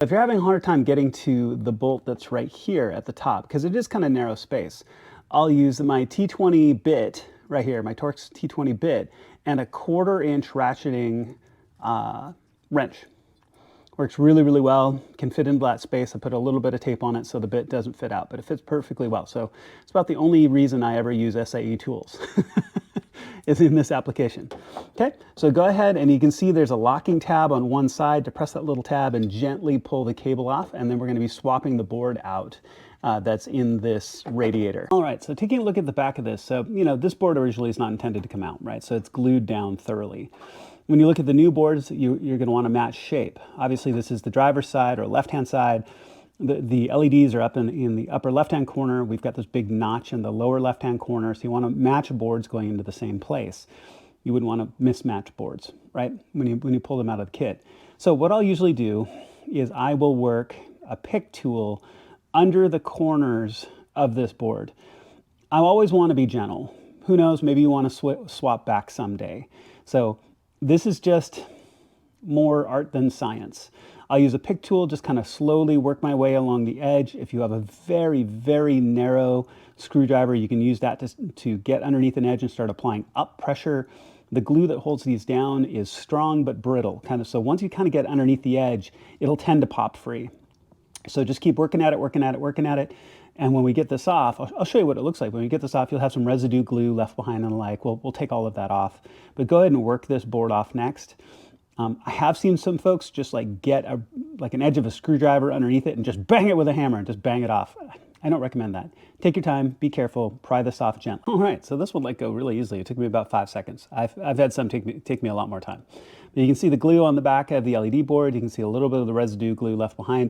If you're having a hard time getting to the bolt that's right here at the top, because it is kind of narrow space, I'll use my T20 bit right here, my Torx T20 bit, and a 1/4 inch ratcheting wrench. Works really, really well, can fit in that space. I put a little bit of tape on it so the bit doesn't fit out, but it fits perfectly well. So it's about the only reason I ever use SAE tools is in this application. Okay, so go ahead and you can see there's a locking tab on one side. To press that little tab and gently pull the cable off, and then we're going to be swapping the board out that's in this radiator. All right, so taking a look at the back of this. So, this board originally is not intended to come out, right? So it's glued down thoroughly. When you look at the new boards, you're going to want to match shape. Obviously, this is the driver's side or left-hand side. The LEDs are up in the upper left-hand corner. We've got this big notch in the lower left-hand corner, so you want to match boards going into the same place. You wouldn't want to mismatch boards, right, when you pull them out of the kit. So what I'll usually do is I will work a pick tool under the corners of this board. I always want to be gentle. Who knows, maybe you want to swap back someday. So this is just more art than science. I'll use a pick tool, just kind of slowly work my way along the edge. If you have a very, very narrow screwdriver, you can use that to get underneath an edge and start applying up pressure. The glue that holds these down is strong but brittle, so once you kind of get underneath the edge, it'll tend to pop free. So just keep working at it, working at it, working at it. And when we get this off, I'll show you what it looks like. When we get this off, you'll have some residue glue left behind and the like. We'll take all of that off. But go ahead and work this board off next. I have seen some folks just get an edge of a screwdriver underneath it and just bang it with a hammer and just bang it off. I don't recommend that. Take your time, be careful, pry this off gently. All right, so this will let go really easily. It took me about 5 seconds. I've had some take me a lot more time. But you can see the glue on the back of the LED board. You can see a little bit of the residue glue left behind.